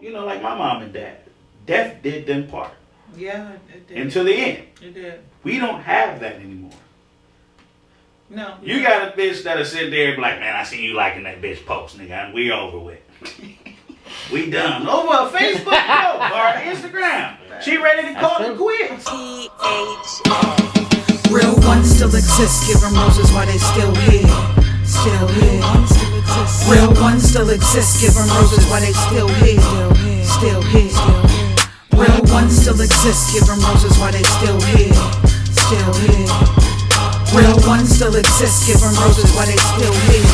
you know, like my mom and dad, death did them part. Yeah, it did. Until the end. It did. We don't have that anymore. No. You got a bitch that'll sit there and be like, man, I see you liking that bitch post, nigga. And we over with. We done. Over a Facebook post or Instagram. She ready to call it quits. Real ones still exist. Give them roses while they still here. Still here. Real ones still exist. Give them roses while they still here. Still here. Real ones still exist. Give them roses while they still here. Still here. Real ones still exist. Give them roses while they still here.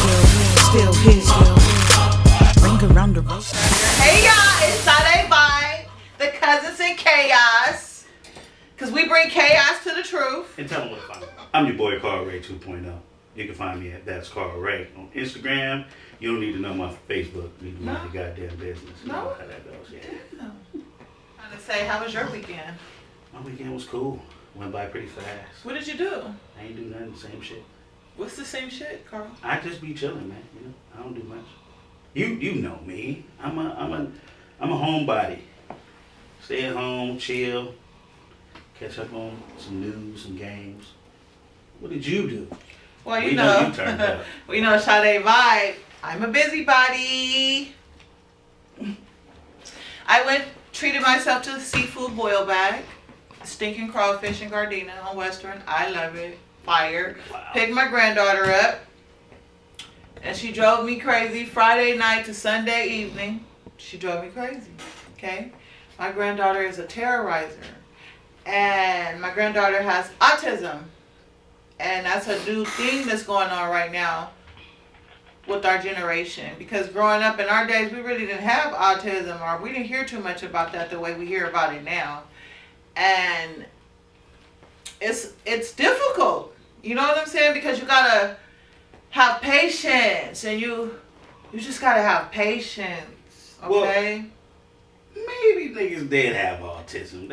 Still here. Ring around the rose. Hey y'all, it's Sade Vibe, the cousins in chaos. Cause we bring chaos to the truth. And tell them what to find me. I'm your boy Carl Ray 2.0. You can find me at That's Carl Ray on Instagram. You don't need to know my Facebook. You need to mind your goddamn business. You know how that goes. Yeah. Trying to say, how was your weekend? My weekend was cool. Went by pretty fast. What did you do? I ain't do nothing. Same shit. What's the same shit, Carl? I just be chilling, man. You know, I don't do much. You know me. I'm a homebody. Stay at home, chill, catch up on some news, some games. What did you do? Well, you know you turned up. Well, you know, Sade Vibe. I'm a busybody. I treated myself to a seafood boil bag. Stinking crawfish and Gardena on Western. I love it. Fire. Wow. Picked my granddaughter up. And she drove me crazy Friday night to Sunday evening. She drove me crazy. Okay? My granddaughter is a terrorizer. And my granddaughter has autism. And that's a new thing that's going on right now with our generation. Because growing up in our days, we really didn't have autism, or we didn't hear too much about that the way we hear about it now. And it's difficult. You know what I'm saying? Because you gotta have patience, and you just gotta have patience. Okay? Well, maybe niggas did have autism.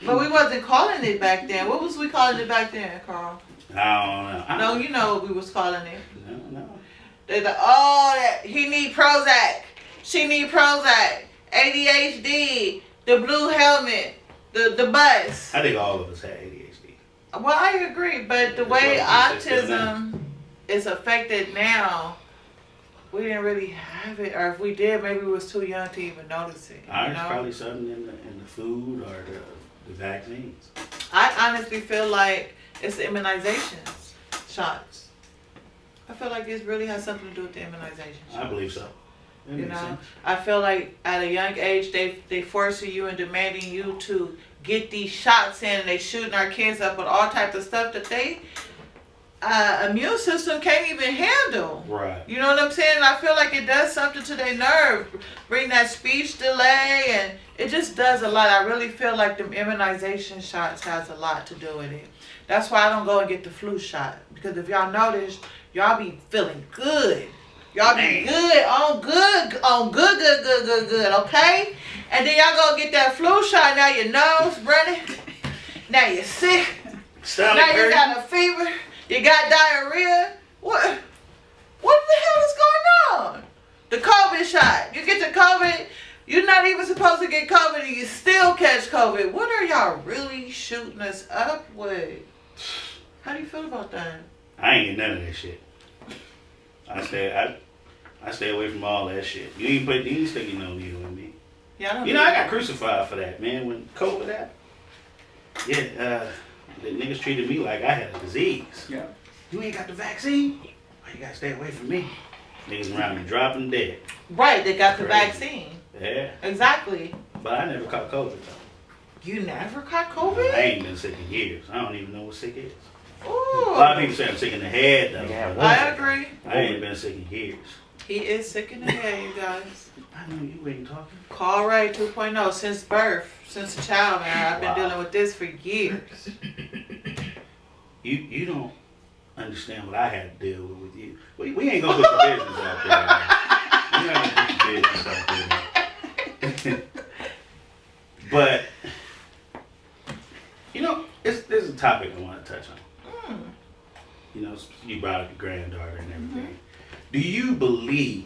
But we wasn't calling it back then. What was we calling it back then, Carl? I don't know. No, you know what we was calling it. No. They're like, oh, he need Prozac. She need Prozac. ADHD. The blue helmet. The bus. I think all of us had ADHD. Well, I agree, but the way autism is affected now, we didn't really have it, or if we did, maybe we was too young to even notice it. It's probably something in the food or the vaccines. I honestly feel like it's the immunizations shots. I feel like this really has something to do with the immunization shots. I believe so. That You makes know, sense. I feel like at a young age they forcing you and demanding you to get these shots in, and they shooting our kids up with all types of stuff that they immune system can't even handle. Right. You know what I'm saying? I feel like it does something to their nerve, bring that speech delay, and it just does a lot. I really feel like the immunization shots has a lot to do with it. That's why I don't go and get the flu shot, because if y'all notice, y'all be feeling good. Y'all be good, good, okay? And then y'all go get that flu shot, now your nose running, now you're sick, Stomach now you hurting. got a fever, you got diarrhea. What the hell is going on? The COVID shot. You get the COVID, you're not even supposed to get COVID and you still catch COVID. What are y'all really shooting us up with? How do you feel about that? I ain't get none of that shit. I stay away from all that shit. You ain't sticking no needle in me. Yeah, I don't I got crucified for that, man, when COVID happened. Yeah, the niggas treated me like I had a disease. Yeah. You ain't got the vaccine? Why you gotta stay away from me? Niggas around me dropping dead. Right, they got the Crazy. vaccine. Yeah. Exactly. But I never caught COVID though. You never caught COVID? I ain't been sick in years. I don't even know what sick is. Ooh. A lot of people say I'm sick in the head though. I agree. I ain't been sick in years. He is sick in the head, you guys. I know you ain't talking. Carl Ray 2.0, since birth, since a child, man. I've been dealing with this for years. You don't understand what I had to deal with you. We ain't gonna put the business out there. We're not gonna put the business out there. But there's a topic I want to touch on. You know, you brought up your granddaughter and everything. Do you believe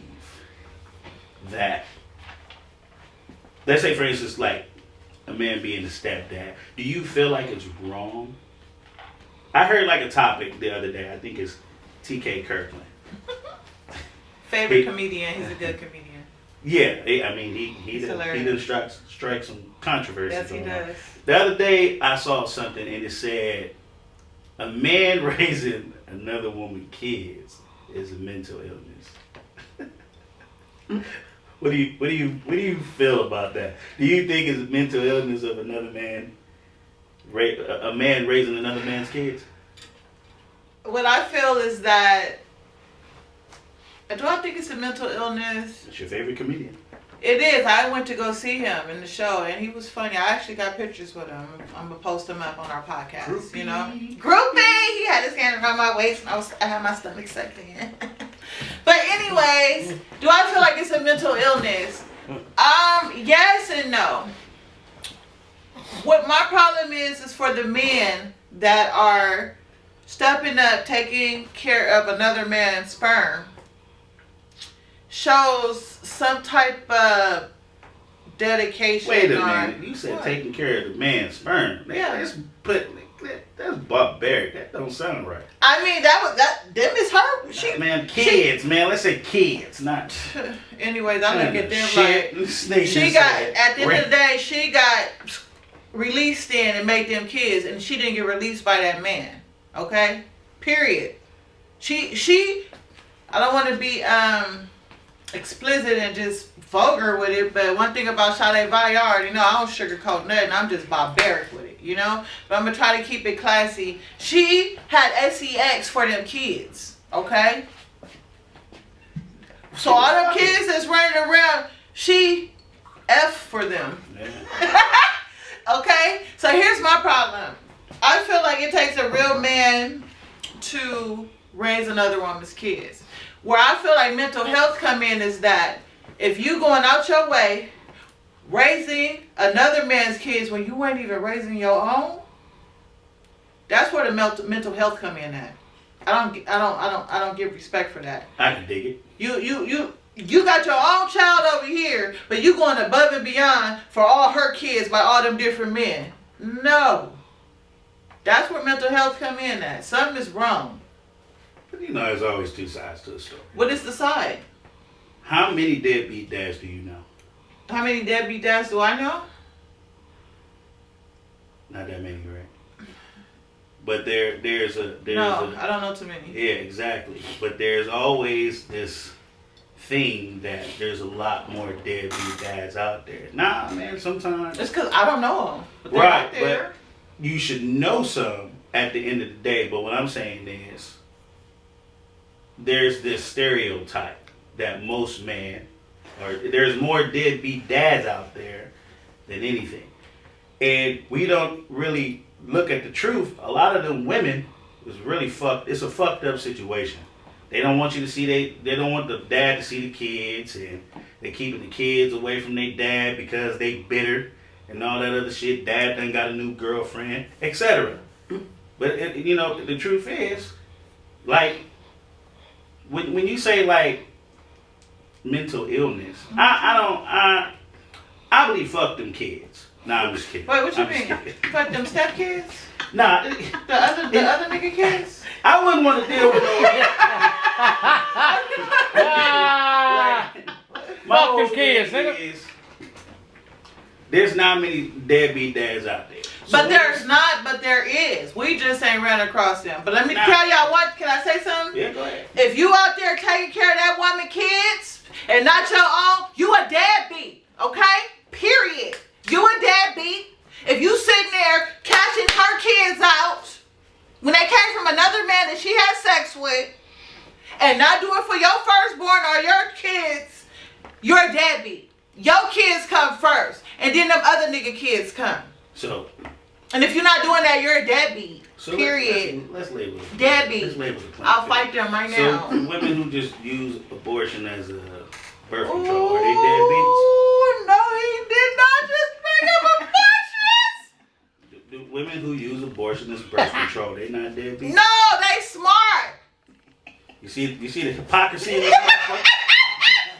that let's say for instance, like a man being a stepdad, do you feel like it's wrong? I heard like a topic the other day. I think it's T.K. Kirkland. Favorite comedian. He's a good comedian. Yeah, I mean he does strike some controversy. Yes, he does. The other day I saw something and it said a man raising another woman's kids is a mental illness. What do you feel about that? Do you think it's a mental illness of another man, a man raising another man's kids? What I feel is that, do I think it's a mental illness? It's your favorite comedian. It is. I went to go see him in the show, and he was funny. I actually got pictures with him. I'm gonna post them up on our podcast. Groupie. You know, groupie. He had his hand around my waist, and I had my stomach sucked in. But anyways, do I feel like it's a mental illness? Yes and no. What my problem is for the men that are stepping up, taking care of another man's sperm, shows some type of dedication. Wait a minute. You said taking care of the man's sperm. Yeah. That's barbaric. That don't sound right. I mean, them is her. Man, kids, man. Let's say kids, not. Anyways, I look at them like she got. At the end of the day, she got released in and made them kids, and she didn't get released by that man. Okay, period. She. I don't want to be explicit and just vulgar with it, but one thing about Sade Vibe, you know, I don't sugarcoat nothing. I'm just barbaric with it, you know. But I'm gonna try to keep it classy. She had sex for them kids, okay. So all them kids that's running around, she F for them. Yeah. Okay? So here's my problem. I feel like it takes a real man to raise another woman's kids. Where I feel like mental health come in is that if you going out your way raising another man's kids when you weren't even raising your own, that's where the mental health come in at. I don't give respect for that. I can dig it. You got your own child over here, but you going above and beyond for all her kids by all them different men. No. That's where mental health come in at. Something is wrong. But you know, there's always two sides to the story. What is the side? How many deadbeat dads do you know? How many deadbeat dads do I know? Not that many, right? But there's I don't know too many. Yeah, exactly. But there's always this thing that there's a lot more deadbeat dads out there. Nah, man, sometimes. It's because I don't know them. But they're right, out there. but you should know some at the end of the day. But what I'm saying is, there's this stereotype that most men, or there's more deadbeat dads out there than anything. And we don't really look at the truth. A lot of them women is really fucked. It's a fucked up situation. They don't want you to see they don't want the dad to see the kids, and they're keeping the kids away from their dad because they bitter and all that other shit. Dad done got a new girlfriend, etc. But you know, the truth is, like, when you say like mental illness, I believe fuck them kids. Nah, I'm just kidding. Wait, what you mean? Fuck them stepkids? Nah. The other nigga kids? I wouldn't want to deal with those. Fuck them kids, nigga. There's not many deadbeat dads out there. But there's not, but there is. We just ain't ran across them. But let me tell y'all what, can I say something? Yeah, go ahead. If you out there taking care of that woman kids and not your own, you a deadbeat, okay? Period. You a deadbeat. If you sitting there cashing her kids out when they came from another man that she had sex with and not doing for your firstborn or your kids, you're a deadbeat. Your kids come first, and then them other nigga kids come. So, and if you're not doing that, you're a deadbeat. So period. Let's label it. Deadbeat. Let's label it. I'll fight them right now. So women who just use abortion as a birth control, are they deadbeats? Oh no, he did not just bring up abortions. Do women who use abortion as birth control, they not deadbeats? No, they smart. You see the hypocrisy in this motherfucker?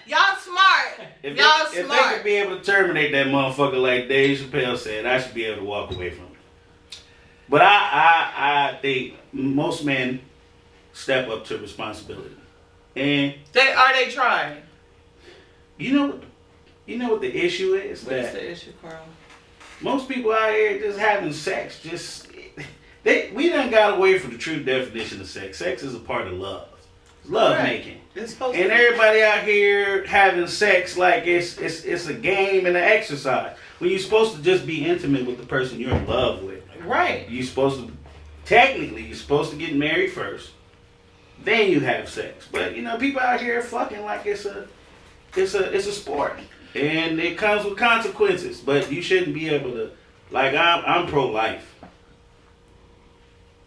Y'all smart. If Y'all they smart. could be able to terminate that motherfucker like Dave Chappelle said, I should be able to walk away from it. But I think most men step up to responsibility. And Are they trying? you know what the issue is? What's the issue, Carl? Most people out here just having sex, we done got away from the true definition of sex. Sex is a part of love. It's love making. It's supposed And to be. everybody out here having sex like it's a game and an exercise. When you're supposed to just be intimate with the person you're in love with. Right. You're supposed to get married first. Then you have sex. But people out here fucking like it's a sport. And it comes with consequences. But you shouldn't be able to, like, I'm pro-life.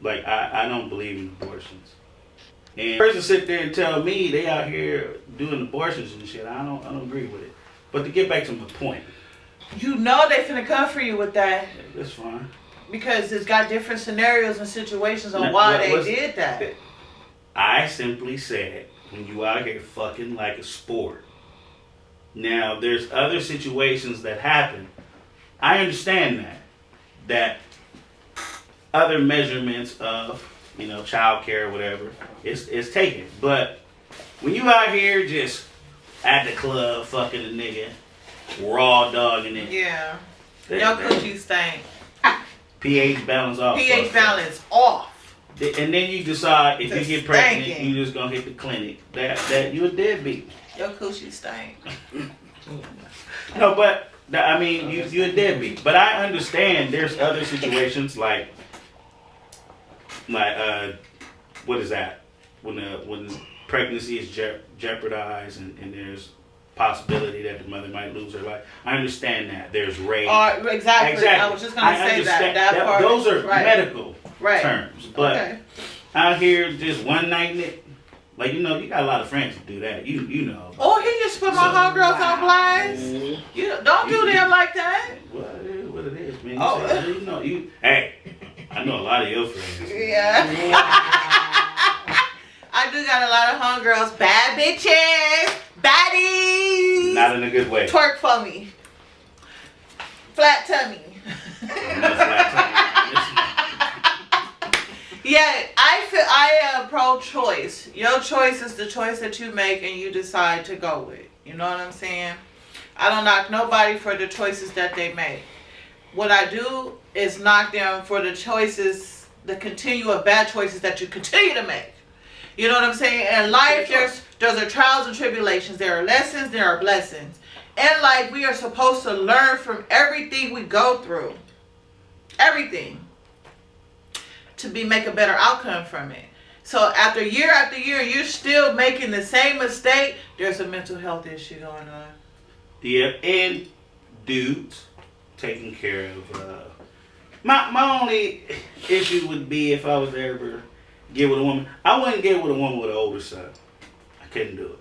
Like, I don't believe in abortions. And a person sit there and tell me they out here doing abortions and shit, I don't agree with it. But to get back to my point. You know they finna come for you with that. That's fine. Because it's got different scenarios and situations on why they did that. I simply said, when you out here fucking like a sport. Now, there's other situations that happen. I understand that other measurements of, child care or whatever is taken. But when you out here just at the club fucking a nigga, raw dogging it. Yeah. Your coochie stank. pH balance off. pH balance off. And then you decide if you get pregnant, Stinking. you just gonna hit the clinic. That you a deadbeat. Your coochie stank. No, but you're a deadbeat. But I understand there's other situations like what is that? When pregnancy is jeopardized and there's possibility that the mother might lose her life. I understand that. There's rape. Exactly. I was just gonna say that part. Those are right. medical terms. But out here just one nighting it, like you got a lot of friends who do that. You know. Or he just put my homegirls on blast. Don't do them like that. What it is, man. Oh. Hey, I know a lot of your friends. Yeah. I do got a lot of homegirls. Bad bitches. Baddies. Not in a good way. Twerk for me. Flat tummy. Yeah, I am pro-choice. Your choice is the choice that you make and you decide to go with. You know what I'm saying? I don't knock nobody for the choices that they make. What I do is knock them for the choices, the continuum of bad choices that you continue to make. You know what I'm saying? In life, there's trials and tribulations. There are lessons, there are blessings. In life, we are supposed to learn from everything we go through. Everything. To make a better outcome from it. So after year, you're still making the same mistake, there's a mental health issue going on. Yeah, and dudes taking care of my only issue would be if I was to ever get with a woman. I wouldn't get with a woman with an older son. I couldn't do it.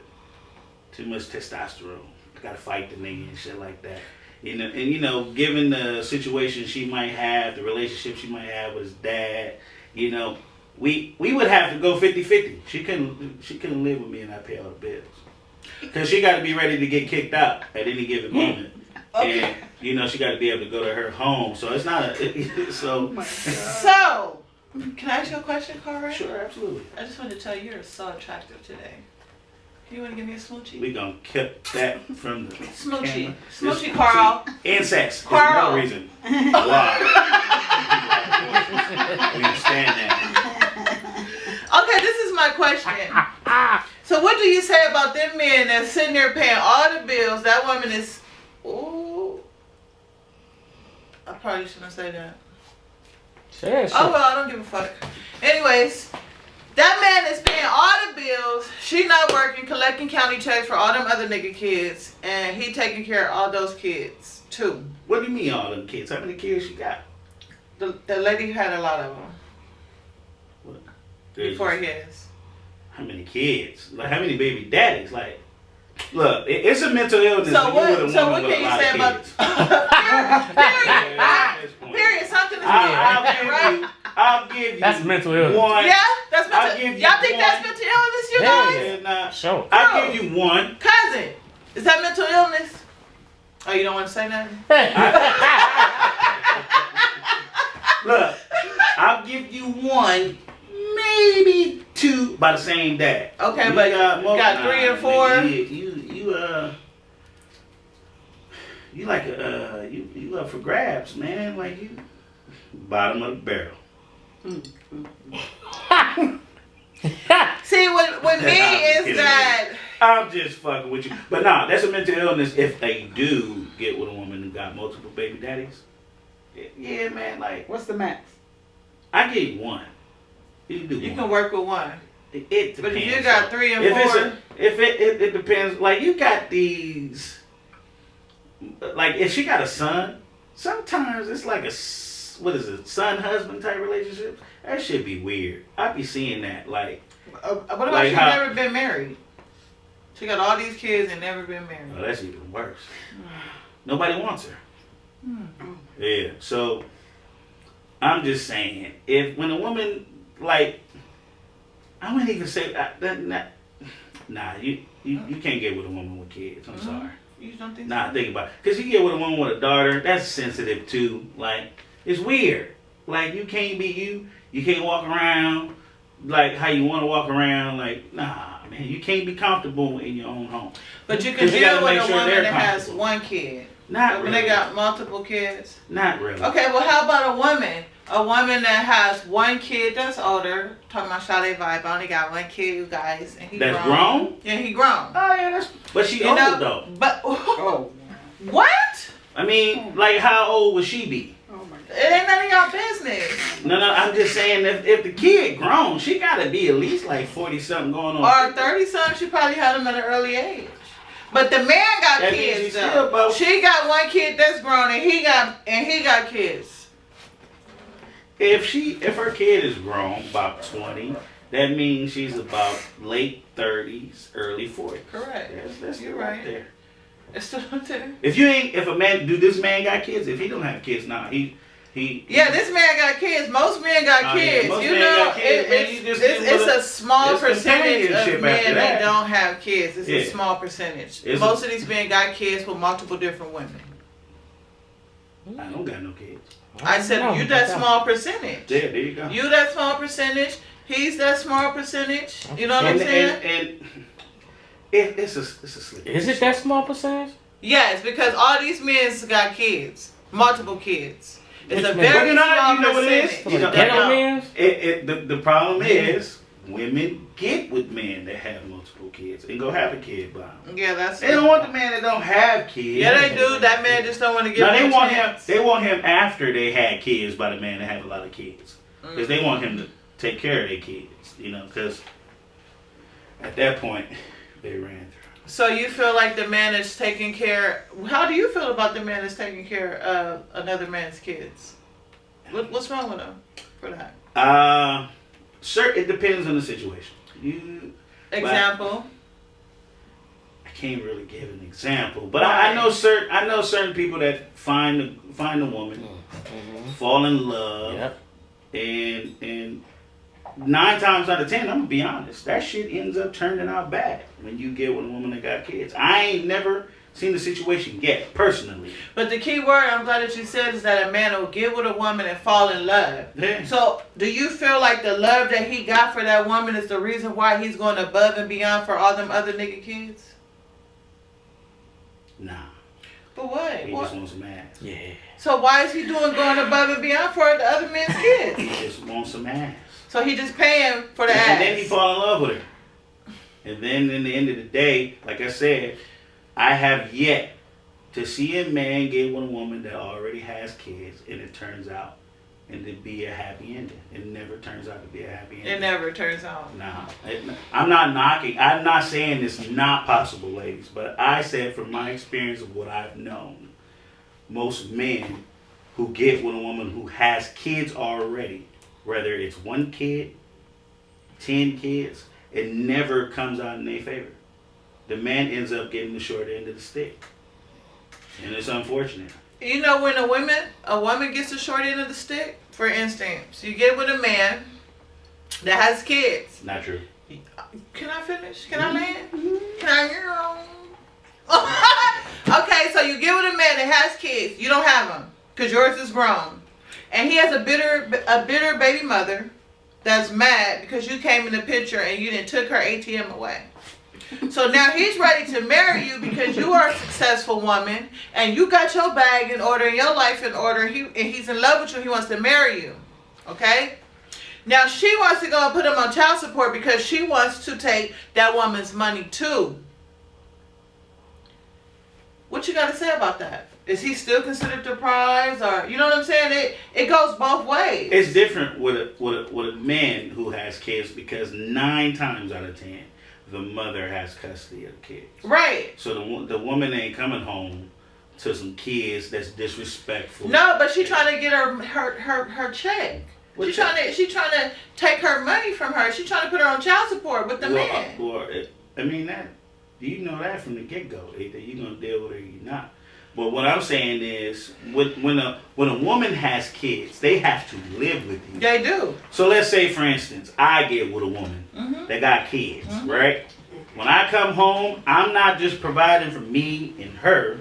Too much testosterone. I gotta fight the nigga and shit like that. Given the situation she might have, the relationship she might have with his dad, we would have to go 50-50. She couldn't live with me and I pay all the bills. Because she got to be ready to get kicked out at any given moment. Okay. And, she got to be able to go to her home. So it's not so. So, can I ask you a question, Carl Ray? Sure, absolutely. I just wanted to tell you you're so attractive today. You want to give me a smoochie? We gonna keep that from the Smoochie. camera. Smoochie, Carl. And sex. Carl. There's no reason why. We understand that. Okay, this is my question. So what do you say about them men that's sitting there paying all the bills? That woman is... Ooh. I probably shouldn't say that. Oh, well, I don't give a fuck. Anyways... That man is paying all the bills. She not working, collecting county checks for all them other nigga kids. And he taking care of all those kids, too. What do you mean all them kids? How many kids you got? The lady had a lot of them. What? Before his. How many kids? Like, how many baby daddies? Like, look, it's a mental illness. So what can you say about... Period. Period. Something is right? I'll give you. That's mental illness. One. Yeah, that's mental illness. Y'all think that's mental illness, you guys? Sure. I'll give you one. Cousin. Is that mental illness? Oh, you don't want to say nothing? Look, I'll give you one, maybe two by the same dad. Okay, but you got 3 and 4. Nigga, you like you up for grabs, man. Like you bottom of the barrel. See, with me is that I'm just fucking with you. But nah, that's a mental illness if they do get with a woman who got multiple baby daddies. Yeah, man, like What's the max? I give you one. You can work with one. It depends. But if you got 3 and 4, if it depends. Like you got these. Like if she got a son, sometimes it's like a son-husband type relationship. That should be weird. I be seeing that. Like, what about like she never been married? She got all these kids and never been married. Oh, that's even worse. Nobody wants her. Yeah. So I'm just saying, when a woman like, I wouldn't even say nah. You can't get with a woman with kids. I'm sorry. You don't think Nah, so? think about it. Because you get with a woman with a daughter, that's sensitive too. Like, it's weird. Like, you can't be you. You can't walk around like how you want to walk around. Like, nah, man. You can't be comfortable in your own home. But you can 'Cause you deal gotta with make a sure woman they're that has comfortable. 1 kid. Not But when really. they got multiple kids. Not really. Okay, well, how about a woman? A woman that has 1 kid that's older. Talking about Sade Vibe. I only got 1 kid, you guys. And he That's grown? Yeah, he grown. Oh, yeah, that's... But she You old, know, though. But, Oh. what? I mean, like, how old would she be? Oh my God. It ain't none of y'all business. No, I'm just saying, if the kid grown, she got to be at least, like, 40-something going on. Or 30-something, she probably had him at an early age. But the man got That means kids she's though. still about- She got 1 kid that's grown and he got kids. If her kid is grown, about 20, that means she's about late 30s, early 40s. Correct. That's You're right right. there. It's still there. If a man, this man got kids? If he don't have kids, nah, he. Yeah, this man got kids. Most men got Oh, yeah, kids. most You men know, got kids, man. You just it's get with a small it's percentage companionship of men after that that. don't have kids. It's Yeah. a small percentage. It's Most of these men got kids with multiple different women. I don't got no kids. I said, you that small percentage. Yeah, there you go. You that small percentage. He's that small percentage. You know what I'm saying? It's a slip. Is it that small percentage? Yes, because all these men got kids. Multiple kids. It's a Which men? very You know small what it is? percentage. You know, Ghetto men? The problem is women get with men that have multiple kids and go have a kid by them. Yeah, that's They don't want the man that don't have kids. Yeah, they do. That man just don't want to give No, him they a want chance. him. They want him after they had kids by the man that have a lot of kids, because they want him to take care of their kids. You know, because at that point they ran through. So you feel like the man is taking care. How do you feel about the man that's taking care of another man's kids? What's wrong with him for that? Sir, it depends on the situation. Example. I can't really give an example, but I know certain people that find a woman, fall in love, Yep. and 9 times out of 10, I'm gonna be honest, that shit ends up turning out bad when you get with a woman that got kids. I ain't never seen the situation yet, personally. But the key word I'm glad that you said is that a man will get with a woman and fall in love. Yeah. So do you feel like the love that he got for that woman is the reason why he's going above and beyond for all them other nigga kids? Nah, But what? he just wants some ass. Yeah. So why is he going above and beyond for the other men's kids? He just wants some ass. So he just paying for the ass. And then he fall in love with her. And then in the end of the day, like I said, I have yet to see a man get with a woman that already has kids and it turns out and to be a happy ending. It never turns out to be a happy ending. It never turns out. Nah. I'm not knocking. I'm not saying it's not possible, ladies, but I said from my experience of what I've known, most men who get with a woman who has kids already, whether it's 1 kid, 10 kids, it never comes out in their favor. The man ends up getting the short end of the stick. And it's unfortunate. You know when a woman gets the short end of the stick? For instance, you get with a man that has kids. Not true. Can I finish? Can I land? Can I Okay, so you get with a man that has kids. You don't have them because yours is grown, and he has a bitter baby mother that's mad because you came in the picture and you didn't took her ATM away. So now he's ready to marry you because you are a successful woman and you got your bag in order and your life in order. And he's in love with you. He wants to marry you. Okay? Now she wants to go and put him on child support because she wants to take that woman's money too. What you got to say about that? Is he still considered the prize, or you know what I'm saying? It goes both ways. It's different with a man who has kids because 9 times out of 10, the mother has custody of the kids. Right. So the woman ain't coming home to some kids that's disrespectful. No, but she trying to get her check. She's trying to take her money from her. She's trying to put her on child support with the man. You know that from the get-go. Either you're gonna deal with it or you're not. But what I'm saying is, when a woman has kids, they have to live with you. They do. So let's say, for instance, I get with a woman that got kids, right? When I come home, I'm not just providing for me and her.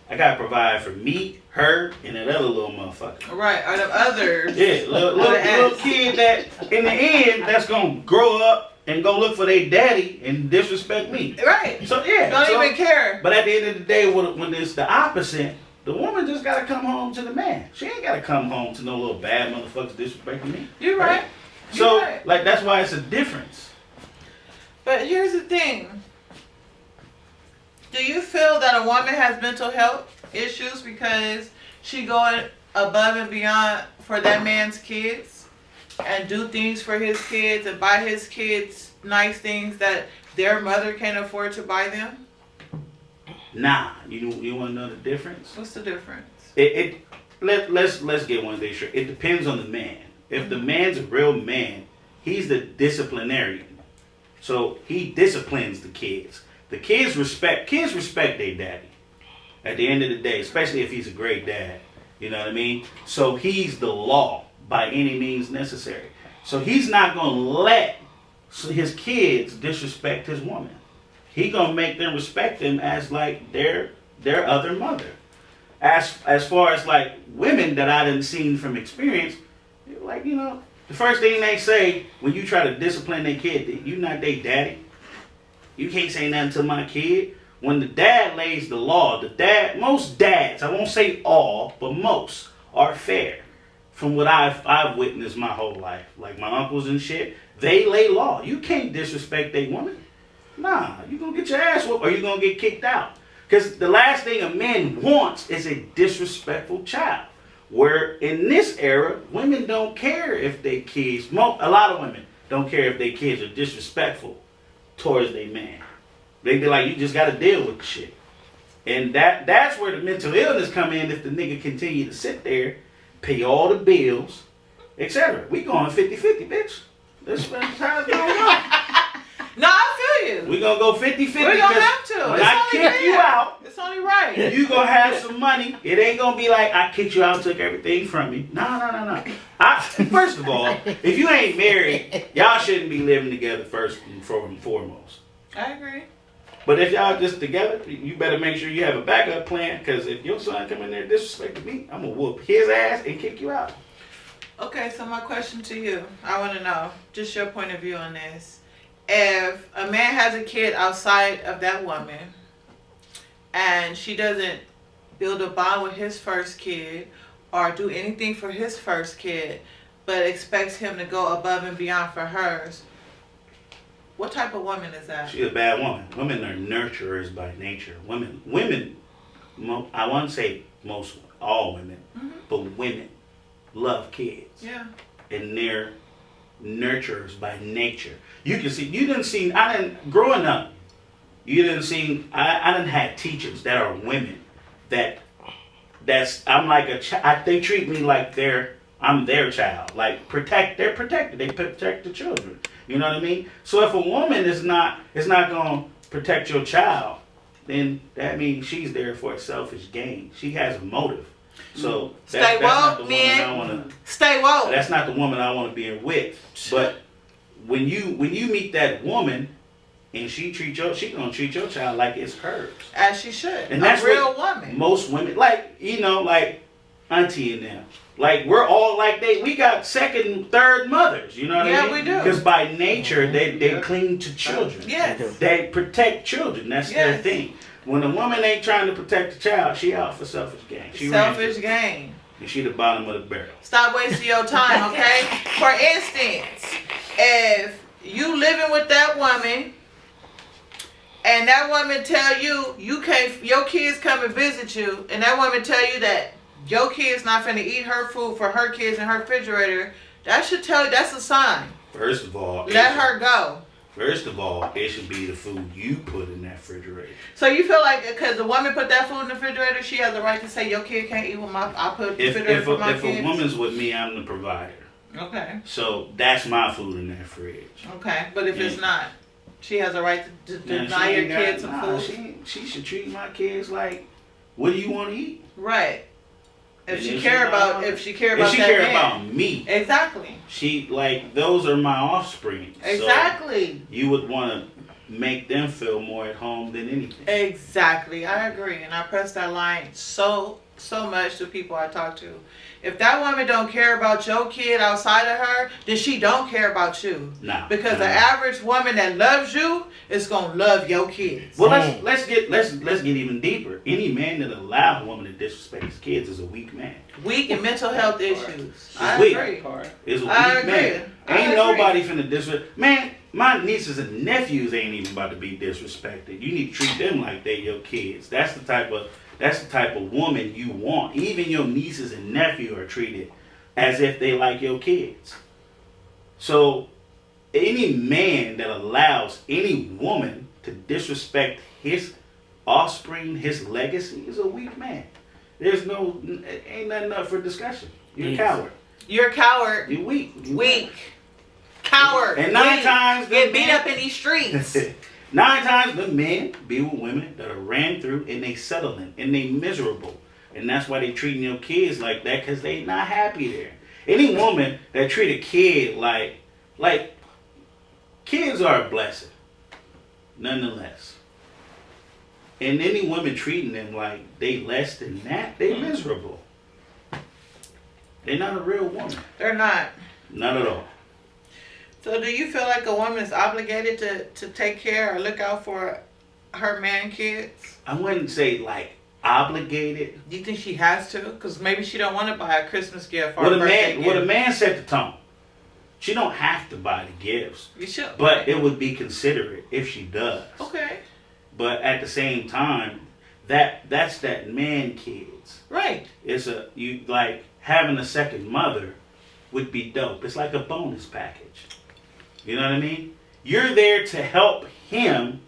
I gotta provide for me, her, and that other little motherfucker. Right, or the others. Yeah, little kid that, in the end, that's gonna grow up and go look for their daddy and disrespect me. Right. So yeah. Don't even care. But at the end of the day, when it's the opposite, the woman just gotta come home to the man. She ain't gotta come home to no little bad motherfuckers disrespecting me. You're right. So, right. like, that's why it's a difference. But here's the thing. Do you feel that a woman has mental health issues because she going above and beyond for that man's kids? And do things for his kids and buy his kids nice things that their mother can't afford to buy them? Nah, you want to know the difference? What's the difference? Let's get one thing straight. It depends on the man. If the man's a real man, he's the disciplinarian. So he disciplines the kids. The kids respect their daddy. At the end of the day, especially if he's a great dad. You know what I mean? So he's the law by any means necessary. So he's not going to let his kids disrespect his woman. He going to make them respect him as like their other mother. As far as like women that I done seen from experience, like, you know, the first thing they say when you try to discipline their kid, you not their daddy. You can't say nothing to my kid. When the dad lays the law, most dads, I won't say all, but most are fair. From what I've witnessed my whole life, like my uncles and shit, they lay law. You can't disrespect a woman. Nah, you gonna get your ass whooped or you gonna get kicked out. Because the last thing a man wants is a disrespectful child. Where in this era, women don't care if their kids, a lot of women don't care if their kids are disrespectful towards their man. They be like, you just gotta deal with the shit. And that's where the mental illness come in if the nigga continue to sit there, pay all the bills, etc. We going 50-50, bitch. That's how it's going on. No, I feel you. We gonna go 50-50. We're gonna have to. When it's I kick you out, it's only right. You gonna have some money. It ain't gonna be like I kicked you out and took everything from you. No. First of all, if you ain't married, y'all shouldn't be living together first and foremost. I agree. But if y'all just together, you better make sure you have a backup plan, because if your son come in there disrespecting me, I'm gonna whoop his ass and kick you out. Okay, so my question to you, I want to know just your point of view on this. If a man has a kid outside of that woman and she doesn't build a bond with his first kid or do anything for his first kid, but expects him to go above and beyond for hers, what type of woman is that? She's a bad woman. Women are nurturers by nature. Women, I won't say all women, but women love kids. Yeah. And they're nurturers by nature. You can see, growing up, I didn't have teachers that are women I'm like a child. They treat me like I'm their child. Like they're protected. They protect the children. You know what I mean? So if a woman is not going to protect your child, then that means she's there for a selfish gain. She has a motive. So stay woke, man. Stay woke. That's not the woman I want to be with. But when you meet that woman and she gonna treat your child like it's hers. As she should. And that's a real what woman. Most women, like auntie and them, like we're all like we got second, third mothers. You know what I mean? Yeah, we do. Because by nature they cling to children. Yes. They protect children. That's their thing. When a woman ain't trying to protect the child, she out for selfish gain. Selfish gain. And she the bottom of the barrel. Stop wasting your time, okay? For instance, if you living with that woman and that woman tell you your kids come and visit you, and that woman tell you that your kid's not finna eat her food for her kids in her refrigerator, that should tell you that's a sign. First of all, let her go. First of all, it should be the food you put in that refrigerator. So you feel like because the woman put that food in the refrigerator, she has the right to say your kid can't eat what I put in the refrigerator for my kids? If a woman's with me, I'm the provider. Okay. So that's my food in that fridge. Okay, but if it's not, she has a right to deny your kids some food? She should treat my kids like, what do you want to eat? Right. If she care about me. Exactly. Those are my offspring. Exactly. So you would want to make them feel more at home than anything. Exactly. I agree. And I press that line so much to people I talk to. If that woman don't care about your kid outside of her, then she don't care about you. Nah. Because the average woman that loves you is gonna love your kids. Well, let's get even deeper. Any man that allows a woman to disrespect his kids is a weak man. Weak and mental health issues. I agree. Is a weak man. Ain't nobody finna disrespect. Man, my nieces and nephews ain't even about to be disrespected. You need to treat them like they your kids. That's the type of woman you want. Even your nieces and nephew are treated as if they like your kids. So any man that allows any woman to disrespect his offspring, his legacy, is a weak man. Ain't nothing up for discussion. You're a coward. You're a coward. You're weak. Weak. Coward. And 9 times get beat up in these streets. 9 times the men be with women that are ran through and they settling and they miserable. And that's why they treating your kids like that, because they not happy there. Any woman that treat a kid like kids are a blessing, nonetheless. And any woman treating them like they less than that, they miserable. They're not a real woman. They're not. Not at all. So do you feel like a woman is obligated to take care or look out for her man kids? I wouldn't say obligated. Do you think she has to? Because maybe she don't want to buy a Christmas gift or Well, a birthday gift. Well, the man set the tone. She don't have to buy the gifts. You should. But it would be considerate if she does. Okay. But at the same time, that's that man kids. Right. It's having a second mother would be dope. It's like a bonus package. You know what I mean? You're there to help him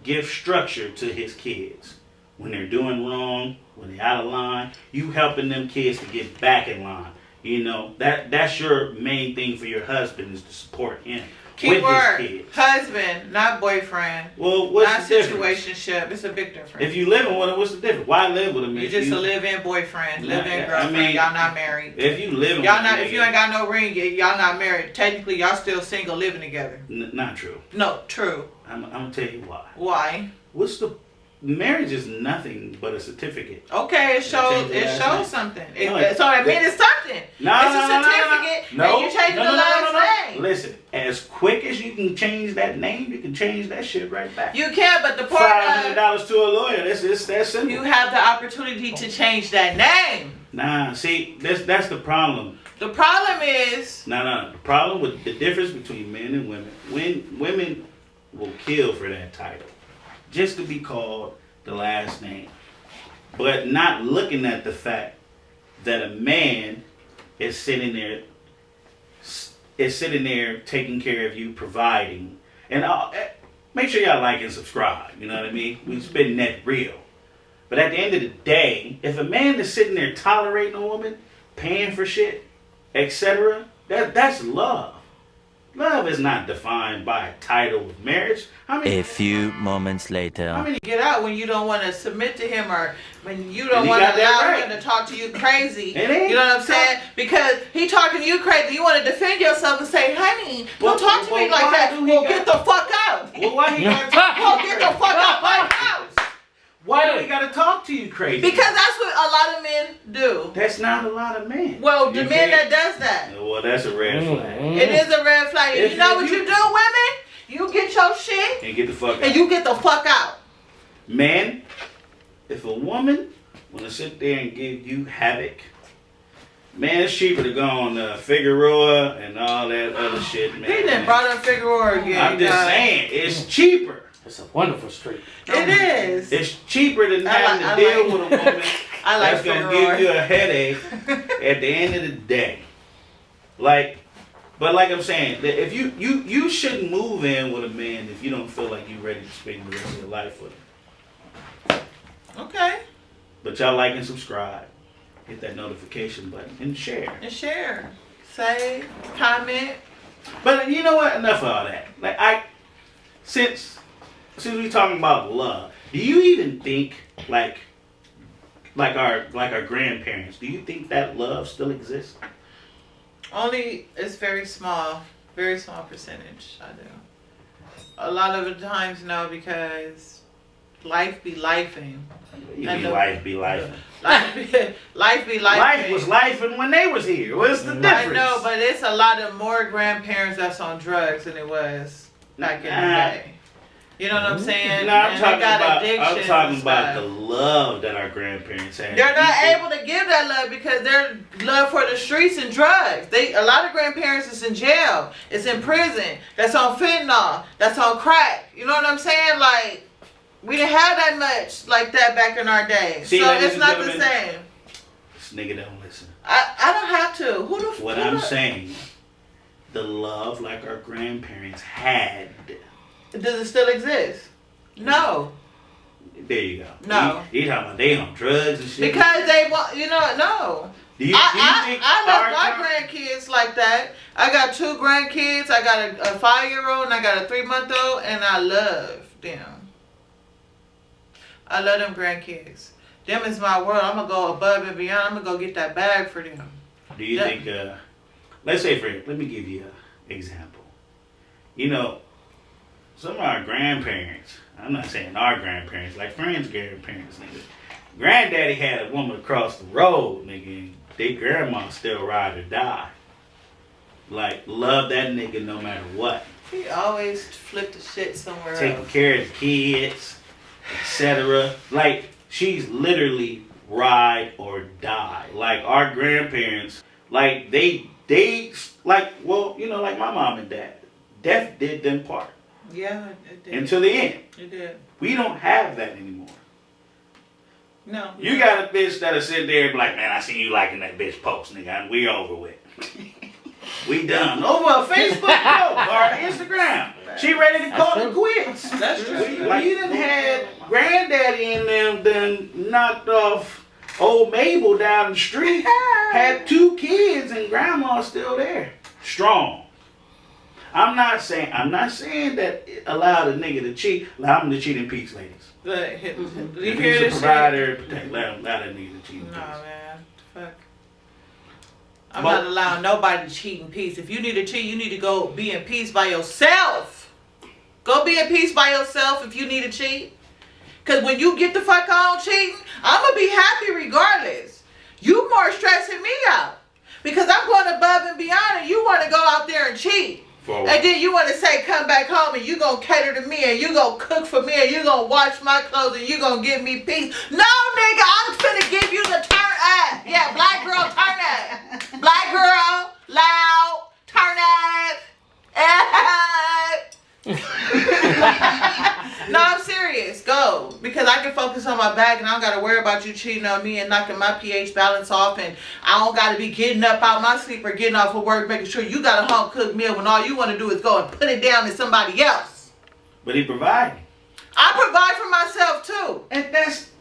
give structure to his kids. When they're doing wrong, when they're out of line, you helping them kids to get back in line. You know, that's your main thing for your husband, is to support him. Keyword, with his kids. Husband, not boyfriend. Well, what's not the difference? Situationship. It's a big difference. If you living with him, what's the difference? Why live with him? You just a live-in boyfriend, live-in girlfriend. Y'all not married. If you living, y'all not. If you ain't got no ring, y'all not married. Technically, y'all still single, living together. Not true. No, true. I'm gonna tell you why. Why? Marriage is nothing but a certificate. Okay, it shows something. So that means it's something. It's a certificate. No, you change the last name. Listen, as quick as you can change that name, you can change that shit right back. You can, but the part $500 to a lawyer. That's that simple. You have the opportunity to change that name. Nah, see, that's the problem. The problem is The problem with the difference between men and women. Women will kill for that title, just to be called the last name, but not looking at the fact that a man is sitting there taking care of you, providing. And make sure y'all like and subscribe. You know what I mean? We spitting that real. But at the end of the day, if a man is sitting there tolerating a woman, paying for shit, etc., that's love. Love is not defined by a title of marriage. A few moments later. How many get out when you don't want to submit to him or when you don't And he want to got that allow right. him to talk to you crazy? It ain't You know what I'm saying? Because he talking to you crazy. You want to defend yourself and say, honey, Well, don't talk to me well, like why that. do he Well, got- get the fuck out. Well, why he gotta talk to Well, you get the crazy? fuck out my house. Why do he gotta talk to you crazy? Because that's what a lot of men do. That's not a lot of men. Well, the You men can't- that does that. Well, that's a red flag. It is a red flag. And If you know what you- you do, women? You get your shit And get the fuck out. and you get the fuck out. Man, if a woman wanna sit there and give you havoc, man, it's cheaper to go on Figueroa and all that other shit, man. He done brought up Figueroa again. I'm just guys. saying, it's cheaper. It's a wonderful street. It is. It's cheaper than I having like- to deal with a woman I like that's gonna Figueroa. give you a headache at the end of the day. But like I'm saying, that if you shouldn't move in with a man if you don't feel like you're ready to spend the rest of your life with him. Okay. But y'all like and subscribe, hit that notification button, and share. And share. Say, comment. But you know what? Enough of all that. Since we talking about love, do you even think like our grandparents? Do you think that love still exists? Only it's very small percentage. I do. A lot of the times, no, because life be lifing. Life be life. Life be lifing. Life was life, and when they was here, what's the difference? I know, but it's a lot of more grandparents that's on drugs than it was back in the day. You know what I'm saying? No, I'm And talking they got about. I'm addictions talking and about stuff. the love that our grandparents had. They're not able to give that love because their love for the streets and drugs. A lot of grandparents is in jail. It's in prison. That's on fentanyl. That's on crack. You know what I'm saying? Like, we didn't have that much like that back in our day. See, so ladies it's and not the gentlemen, same. This nigga don't listen. I don't have to. Who the What who I'm the- saying, the love like our grandparents had. Does it still exist? No. There you go. No. You talking about they on drugs and shit? Because they want, no. do you think I love my our time- grandkids like that. I got 2 grandkids. I got a 5-year-old and I got a 3-month-old, and I love them. I love them grandkids. Them is my world. I'm gonna go above and beyond. I'm gonna go get that bag for them. Do you think? Let's say, let me give you an example. You know, some of our grandparents. I'm not saying our grandparents, like friends' grandparents, nigga. Granddaddy had a woman across the road, nigga, and they grandma still ride or die. Like, love that nigga no matter what. He always flipped the shit somewhere Taking else. care of the kids, etc. Like, she's literally ride or die. Like, our grandparents, like, they like, well, you know, like my mom and dad. Death did them part. Yeah, it did. Until the end. It did. We don't have that anymore. No. You got a bitch that'll sit there and be like, man, I seen you liking that bitch post, nigga. And we over with. We done. Over a Facebook post or Instagram. She ready to call it quits. That's true. We done had granddaddy in them done knocked off old Mabel down the street. Had 2 kids and grandma's still there. Strong. I'm not saying that allow the nigga to cheat. Allow him to cheat in peace, ladies. You If hear he's a this shit? provider, protect. Allow that nigga to cheat in No, peace. man. Fuck. I'm But- not allowing nobody to cheat in peace. If you need to cheat, you need to go be in peace by yourself. Go be in peace by yourself if you need to cheat. Because when you get the fuck on cheating, I'm going to be happy regardless. You more stressing me out. Because I'm going above and beyond and you want to go out there and cheat. For what? And then you want to say, come back home and you going to cater to me and you going to cook for me and you going to wash my clothes and you going to give me peace. No, nigga, I'm finna give you the turn ass. Yeah, black girl, turn ass. Black girl, loud, turn ass. No, I'm serious. Go. Because I can focus on my bag and I don't got to worry about you cheating on me and knocking my pH balance off. And I don't got to be getting up out my sleep or getting off of work making sure you got a home cooked meal when all you want to do is go and put it down to somebody else. But he providing. I provide for myself too. And that's,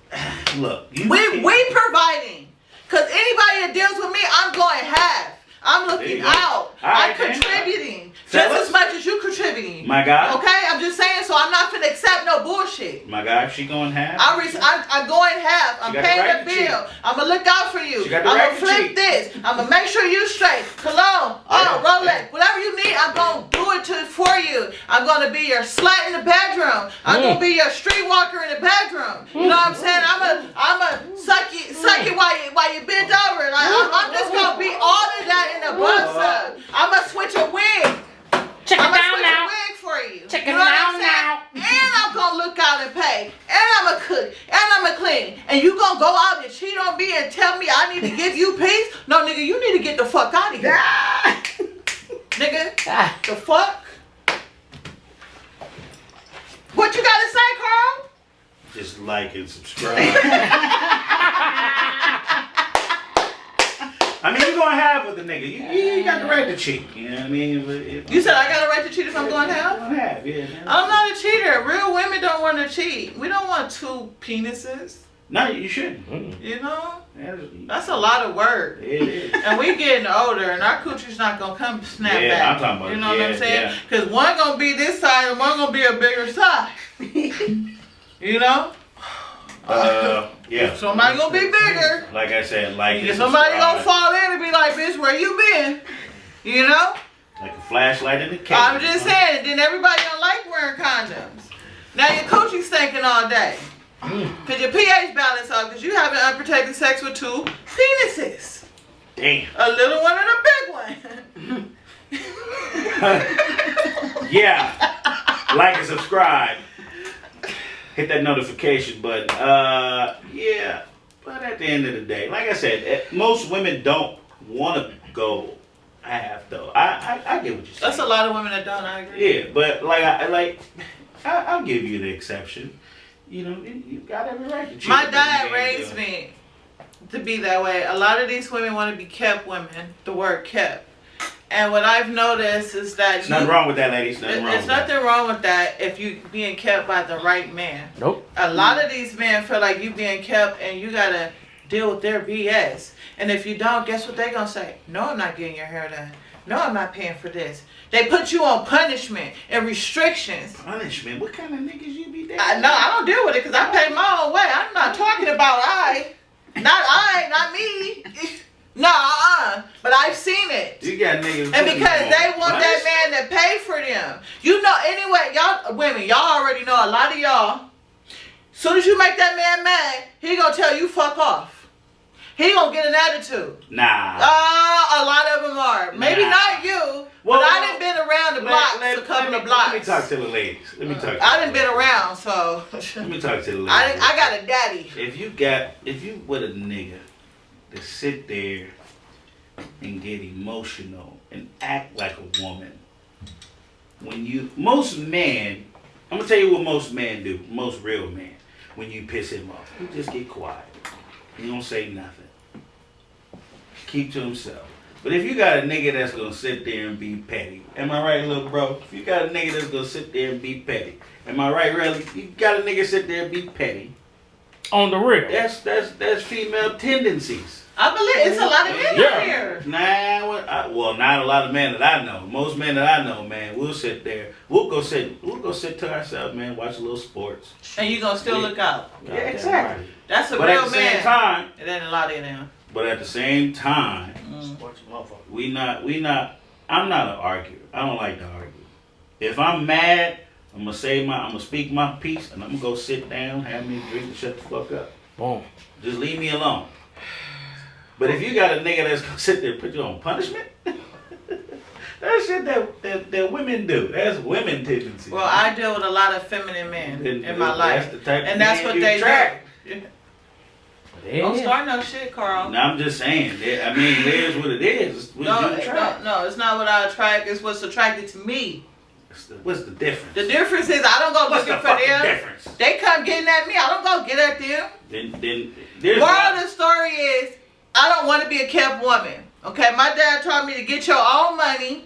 look. We providing. Because anybody that deals with me, I'm going half. I'm There looking you go. out. All I'm right, then. contributing. Just Fellas? as much as you contributing. My God. Okay, I'm just saying. So I'm not finna accept no bullshit. My God, she going half. I'm going half. I'm got the paying right the to cheat. bill. I'm gonna look out for you. She got the I'm right gonna to flip cheat. this. I'm gonna make sure you straight. Cologne, Rolex, whatever you need, I'm gonna do it for you. I'm gonna be your slut in the bedroom. I'm gonna be your streetwalker in the bedroom. You know what I'm saying? I'm a suck it while you bent over. Like I'm just gonna be all of that in the bus. I'm gonna switch a wig. Check I'm it gonna down switch now. a wig for you. Check You it know what down I'm now. saying? And I'm gonna look out and pay. And I'm gonna cook. And I'm gonna clean. And you gonna go out and cheat on me and tell me I need to give you peace? No, nigga, you need to get the fuck out of here. Nigga, the fuck? What you gotta say, Carl? Just like and subscribe. I mean, you're going half with the nigga. You got the right to cheat. You know what I mean? But You said I got a right to cheat if I'm going half? Going half, yeah. Man. I'm not a cheater. Real women don't want to cheat. We don't want two penises. No, you shouldn't. You know? That's That's a lot of work. it is. And we getting older, and our coochie's not gonna come snap Yeah, back. I'm talking about- You know what I'm yeah, saying? yeah. Because one gonna be this side, and one gonna be a bigger side. You know? Yeah. Somebody gonna be bigger. Like I said, like and Somebody subscribe. gonna fall in and be like, "Bitch, where you been?" You know? Like a flashlight in the cave. I'm just saying. Then everybody don't like wearing condoms. Now your coochie stinking all day. Cause your pH balance off. Cause you having unprotected sex with two penises. Damn. A little one and a big one. Yeah. Like and subscribe. Hit that notification button. Yeah. But at the end of the day, like I said, most women don't want to go half though. I get what you're saying. That's a lot of women that don't. I agree. Yeah, but I'll give you the exception. You know, you got every right to cheat. My dad raised me to be that way. A lot of these women want to be kept women. The word kept. And what I've noticed is that There's nothing wrong with that, ladies. Nothing wrong there's with that. nothing wrong with that if you being kept by the right man. Nope. A lot of these men feel like you being kept and you gotta deal with their BS. And if you don't, guess what they gonna say? No, I'm not getting your hair done. No, I'm not paying for this. They put you on punishment and restrictions. Punishment? What kind of niggas you be dating? No, I don't deal with it because I pay my own way. I'm not talking about not me. No, but I've seen it. You got niggas. And because they want punishment? that man to pay for them. You know, anyway, y'all women, y'all already know, a lot of y'all, soon as you make that man mad, he gonna tell you fuck off. He gonna get an attitude. Nah. A lot of them are. Maybe Nah. not you, Well, but I done been around the blocks, a couple of blocks. Let me talk to the ladies. Let me talk to I the done been around, so Let me talk to the ladies. I got a daddy. If you with a nigga to sit there and get emotional and act like a woman, most men, I'm gonna tell you what most men do, most real men, when you piss him off, he just get quiet. He don't say nothing. Keep to himself. But if you got a nigga that's gonna sit there and be petty, am I right, little bro? If you got a nigga that's gonna sit there and be petty, am I right, really? You got a nigga sit there and be petty. On the real. That's female tendencies. I believe it's a lot of men Yeah. out here. Well, not a lot of men that I know. Most men that I know, man, we'll sit there. We'll go sit to ourselves, man, watch a little sports. And you gonna still look out. Yeah, exactly. That's a But real at the man. same time, It ain't a lot of them. but at the same time, Sports motherfucker. we not. I'm not an arguer. I don't like to argue. If I'm mad, I'm gonna speak my piece, and I'm gonna go sit down, have me a drink, and shut the fuck up. Boom. Just leave me alone. But if you got a nigga that's gonna sit there and put you on punishment, that's shit that women do. That's women tendency. Well, I deal with a lot of feminine men in my life, That's the type of and that's man what you they attract. do. Yeah. Don't start no shit, Carl. No, I'm just saying. I mean, it is what it is. It's what you attract. No, it's not what I attract. It's what's attracted to me. What's the difference? The difference is I don't go What's looking the for fucking them. difference? They come getting at me. I don't go get at them. Then there's Moral of the story is I don't want to be a kept woman. Okay, my dad taught me to get your own money,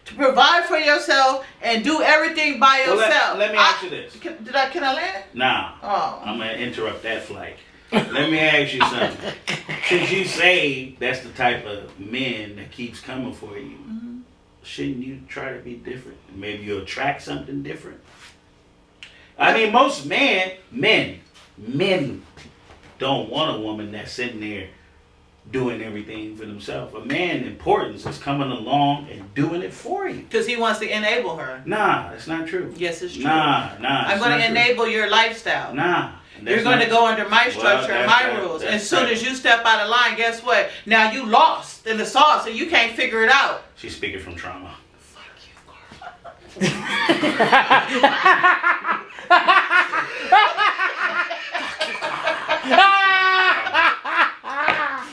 to provide for yourself, and do everything by Well, yourself. let me ask you this. Can I land? Nah, Oh. I'm gonna interrupt that flight. Let me ask you something. Since you say that's the type of men that keeps coming for you, shouldn't you try to be different? Maybe you'll attract something different. I mean, most men don't want a woman that's sitting there doing everything for themselves. A man's importance is coming along and doing it for you. Because he wants to enable her. Nah, that's not true. Yes, it's true. Nah. I'm going to enable your lifestyle. Nah. You're going to go under my structure and my rules. As soon as you step out of line, guess what? Now you lost in the sauce and you can't figure it out. She's speaking from trauma. Fuck you,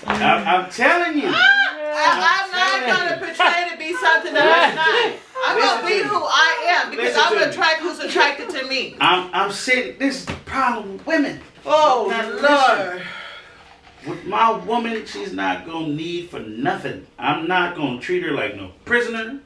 I'm telling you. I'm not going to portray to be something that I'm not. I'm going to be who I am because I'm going to attract who's attracted to me. I'm sitting, this is the problem with women. Oh, Lord. With my woman, she's not going to need for nothing. I'm not going to treat her like no prisoner.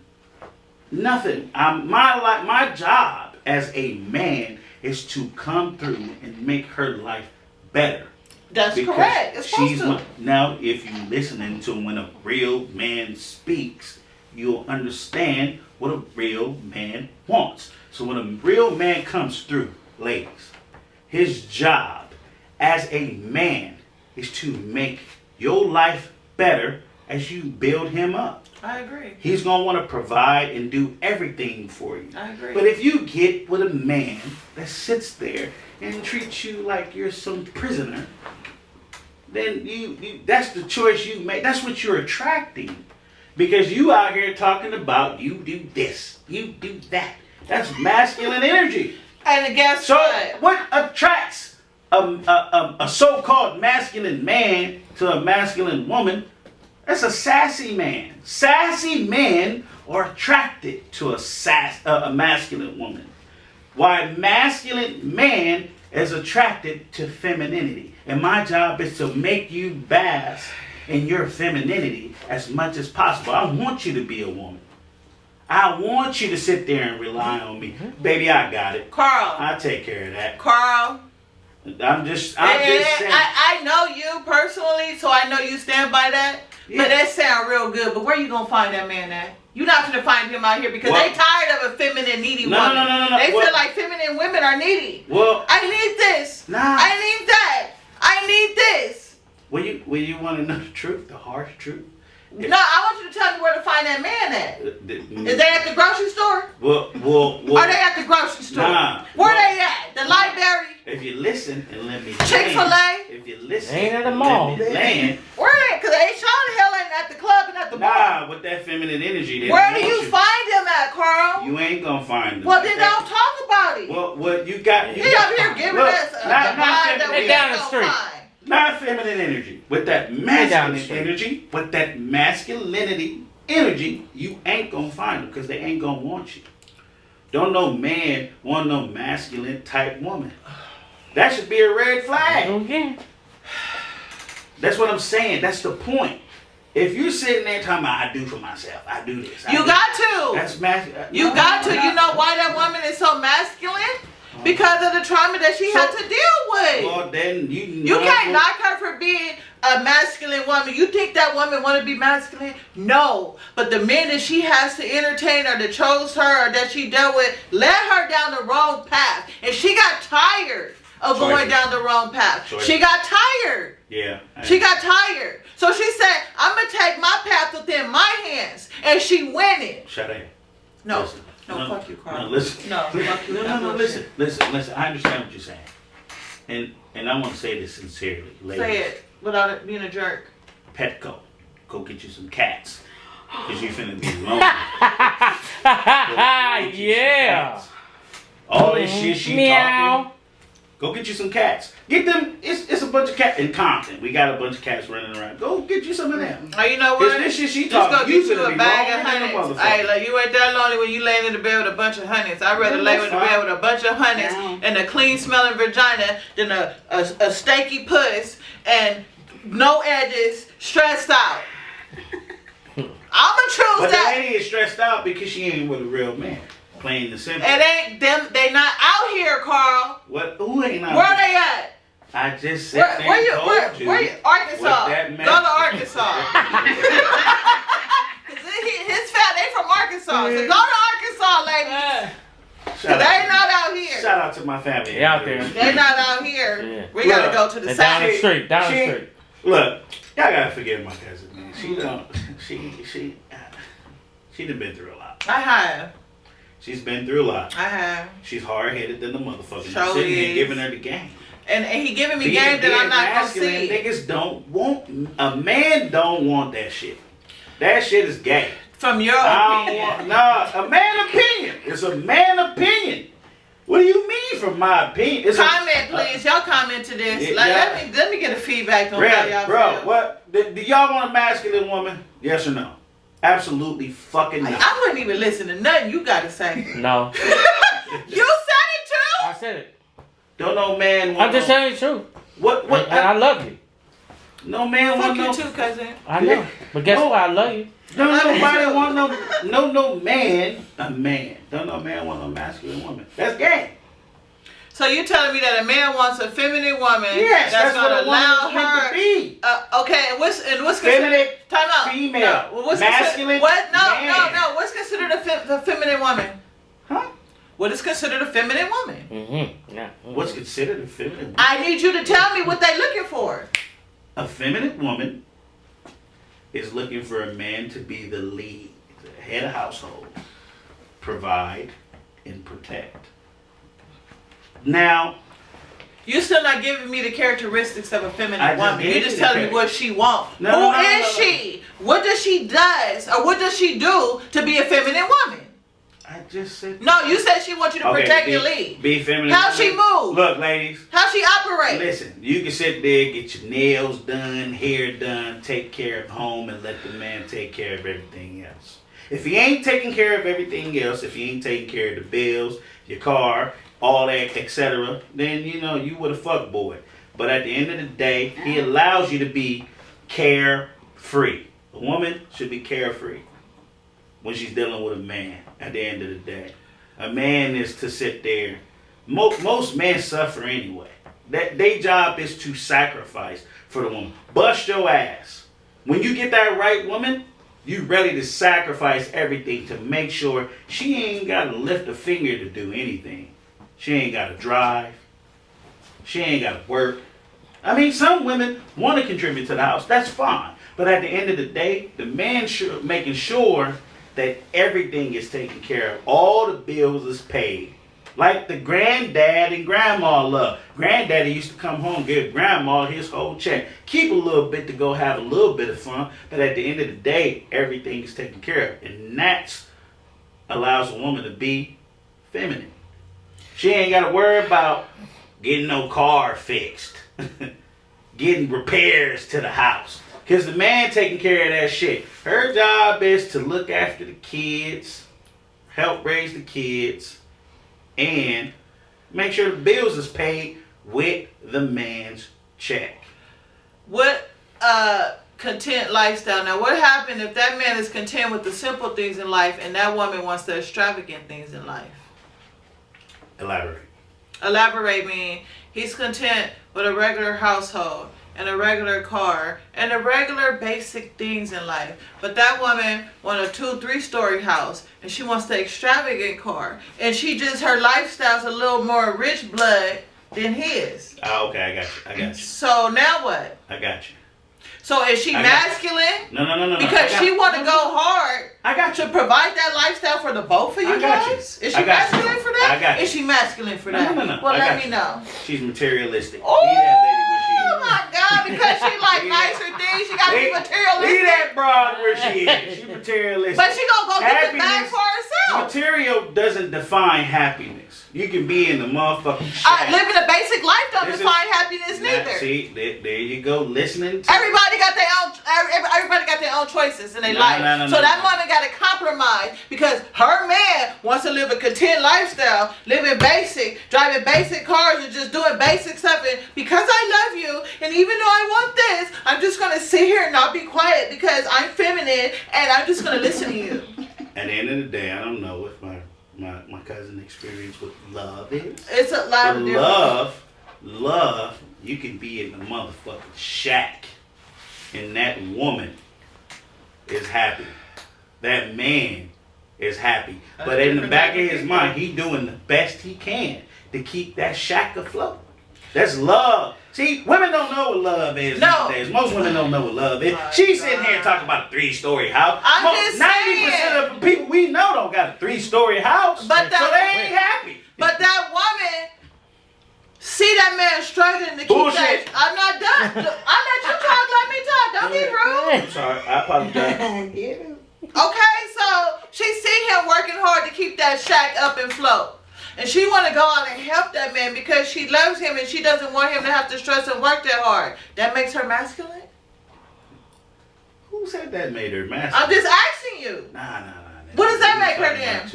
Nothing. My job as a man is to come through and make her life better. That's Because correct. It's supposed to. Now, if you're listening to when a real man speaks, you'll understand what a real man wants. So when a real man comes through, ladies, his job as a man is to make your life better as you build him up. I agree. He's going to want to provide and do everything for you. I agree. But if you get with a man that sits there and treats you like you're some prisoner, then you that's the choice you make. That's what you're attracting. Because you out here talking about you do this, you do that. That's masculine energy. And guess So what? what attracts a so-called masculine man to a masculine woman? That's a sassy man. Sassy men are attracted to a masculine woman. Why masculine man is attracted to femininity. And my job is to make you bask in your femininity as much as possible. I want you to be a woman. I want you to sit there and rely on me. Baby, I got it. Carl. I'll take care of that. Carl. I'm just saying. I know you personally, so I know you stand by that. Yeah. But that sound real good. But where you gonna find that man at? You're not gonna find him out here because they tired of a feminine, needy woman. No. They feel like feminine women are needy. Well, I need this. Nah. I need that. I need this. Will you want to know the truth, the harsh truth? No, I want you to tell me where to find that man at. Is they at the grocery store? Well, Are they at the grocery store? Nah. Where they at? The library? If you listen and let me Chick-fil-A? land, if you listen, Ain't at the and mall. let me land. Where they? Because they sure the hell ain't at the club and at the bar. Nah, with that feminine energy, they Where don't do want you find them at, Carl? You ain't gonna find them. Well, like then that. don't talk about it. Well, you got. He up here giving Look, us a not vibe that feminine. we down ain't the gonna street. find. Not feminine energy. With that down the masculine street. energy, with that masculinity energy, you ain't gonna find them because they ain't gonna want you. Don't no man want no masculine type woman. That should be a red flag. Okay. That's what I'm saying. That's the point. If you're sitting there talking about, I do for myself, I do this. I You do got that," to. That's masculine. You got to. You know why that woman is so masculine? Because of the trauma that she had to deal with. Well, then You can't knock her for being a masculine woman. You think that woman want to be masculine? No. But the men that she has to entertain or that chose her or that she dealt with led her down the wrong path. And she got tired of going down the wrong path. She got tired. Yeah. She got tired. So she said, I'm going to take my path within my hands. And she went it. Sade. No. Listen. No, fuck you, Carl. No, listen. No, fuck you. No, listen. I understand what you're saying. And I want to say this sincerely, ladies. Say it without it being a jerk. Petco. Go get you some cats. Because you finna be lonely. Yeah. All this shit she Meow. talking. Go get you some cats. Get them. It's a bunch of cats in Compton. We got a bunch of cats running around. Go get you some of them. Oh, you know 'Cause what? this shit she Just go talking. get You you finna a be bag of lonely than a honeys. motherfucker. Hey, like you ain't that lonely when you laying in the bed with a bunch of honeys. I'd rather Yeah, lay that's in the bed fine. with a bunch of honeys Yeah. and a clean smelling vagina than a steaky puss and no edges, stressed out. I'ma choose But the that. lady is stressed out because she ain't with a real man. Plain and simple. It ain't them. They not out here, Carl. What? Who ain't out Where there? they at? I just said Where you? Arkansas. that Go to Arkansas. Cause they from Arkansas. to my family. They out there. They're not out here. Yeah. We gotta Look, go to the They're down the side. street. Down the She- street. Look, y'all gotta forgive my cousin, man. She done been through a lot. I have. She's been through a lot. I have. She's hard-headed than the motherfucker. Sure I'm sitting here is. giving her the game. And he giving me game that I'm not gonna see. Niggas don't want, a man don't want that shit. That shit is gay. From your I don't opinion. want, nah, a man opinion. It's a man opinion. What do you mean from my opinion? It's Comment, please. Y'all comment to this. Yeah. Let me get a feedback on how Really, y'all bro, feel. what? Do y'all want a masculine woman? Yes or no? Absolutely fucking no. I wouldn't even listen to nothing you gotta say. No. You said it too? I said it. Don't no man want I'm just telling you the truth. What? And I love you. No man Fuck want you no. too, cousin. I know. But guess No. what? I love you. Don't I love you nobody too. want no man. A man. Don't no man want no masculine woman. That's gay. So you telling me that a man wants a feminine woman Yes, that's what gonna a woman allow is meant to her? be. Okay, and what's Feminine, time out. female, No, what's masculine, what? No, man. no. What's considered the feminine woman? Huh? What is considered a feminine woman? Mm-hmm. Yeah. What's considered a feminine woman? I need you to tell me what they're looking for. A feminine woman is looking for a man to be the lead, the head of household, provide, and protect. Now, You still not giving me the characteristics of a I feminine just woman. gave You're you just the telling me character. what she wants. No, Who no, no, is no, no. she? What does she does or what does she do to be a feminine woman? I just said. No, you said she wants you to protect your lead. Be feminine. How she move? Look, ladies. How she operate? Listen, you can sit there, get your nails done, hair done, take care of home, and let the man take care of everything else. If he ain't taking care of everything else, if he ain't taking care of the bills, your car, all that, etc., then you would a fuck boy. But at the end of the day, he allows you to be carefree. A woman should be carefree when she's dealing with a man. At the end of the day, a man is to sit there. Most men suffer anyway. Their job is to sacrifice for the woman. Bust your ass. When you get that right woman, you ready to sacrifice everything to make sure she ain't got to lift a finger to do anything. She ain't got to drive. She ain't got to work. I mean, some women want to contribute to the house. That's fine. But at the end of the day, the man making sure that everything is taken care of. All the bills is paid. Like the granddad and grandma love. Granddaddy used to come home, give grandma his whole check. Keep a little bit to go have a little bit of fun. But at the end of the day, everything is taken care of. And that allows a woman to be feminine. She ain't got to worry about getting no car fixed. Getting repairs to the house. Because the man taking care of that shit. Her job is to look after the kids, help raise the kids, and make sure the bills is paid with the man's check. What content lifestyle? Now, what happened if that man is content with the simple things in life and that woman wants the extravagant things in life? Elaborate. Elaborate mean he's content with a regular household and a regular car and the regular basic things in life. But that woman wants a 2-3 story house and she wants the extravagant car. And her lifestyle's a little more rich blood than his. Oh, okay, I got you. So now what? I got you. So is she I got masculine? No. Because she want to go hard I got to you. provide that lifestyle for the both of you I got you. guys? Is I she got you. masculine for that? I got you. Is she masculine for No, that? no. Well, I let got me you. know. She's materialistic. Oh, Leave that lady where she is. my God, because she like nicer things, she got to be materialistic. Leave that broad where she is. She's materialistic. But she gonna go get the bag Happiness- for herself. Material doesn't define happiness. You can be in the motherfucking shack. Living a basic life don't This is- define happiness Now, neither. see, there you go, listening to Everybody got their own. Everybody got their own choices in their No, life. no, So that no. woman got to compromise because her man wants to live a content lifestyle, living basic, driving basic cars, and just doing basic stuff. And because I love you, and even though I want this, I'm just gonna sit here and not be quiet because I'm feminine and I'm just gonna listen to you. At the end of the day, I don't know what my cousin experience with love is. It's a lot But of different. love, you can be in the motherfucking shack, and that woman is happy. That man is happy. That's But in the different back type of of his people. mind, he doing the best he can to keep that shack afloat. That's love. See, women don't know what love is No. these days. Most women don't know what love is. She's sitting here talking about a 3-story house. I'm just 90% of the people we know don't got a 3-story house. But so they ain't happy. But that woman see that man struggling to keep Bullshit. that. I'm not done. I let you talk. Let me talk. Don't be rude. I'm sorry. I apologize. Okay, so she see him working hard to keep that shack up and float. And she want to go out and help that man because she loves him and she doesn't want him to have to stress and work that hard. That makes her masculine? Who said that made her masculine? I'm just asking you. Nah. What does that make her then?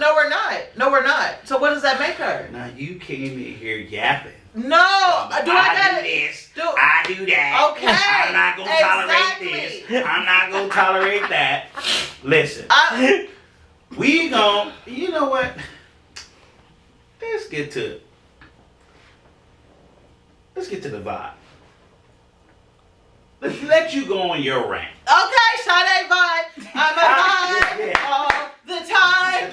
No, we're not. No, we're not. So what does that make her? Now you came in here yapping. No, I do this. I do that. Okay. I'm not gonna tolerate this. I'm not gonna tolerate that. Listen, we gon' you know what? Let's get to the vibe. Let's let you go on your rant. Okay, Sade Vibe. I'm a vibe all the time.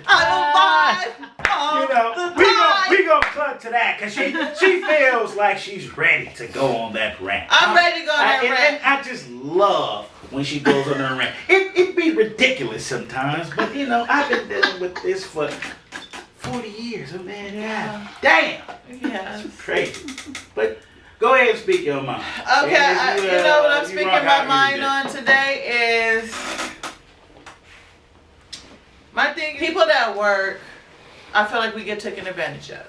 I'm a vibe all You know, the time. we gonna cut to that because she feels like she's ready to go on that rant. I'm ready to go on that rant. And I just love when she goes on her rant. It be ridiculous sometimes, but you know, I've been dealing with this for 40 years. Oh man, yeah. Damn. Yeah. It's crazy. But go ahead and speak your mind. Okay, you know what I'm you speaking rock my out mind here on today is my thing. People that work, I feel like we get taken advantage of.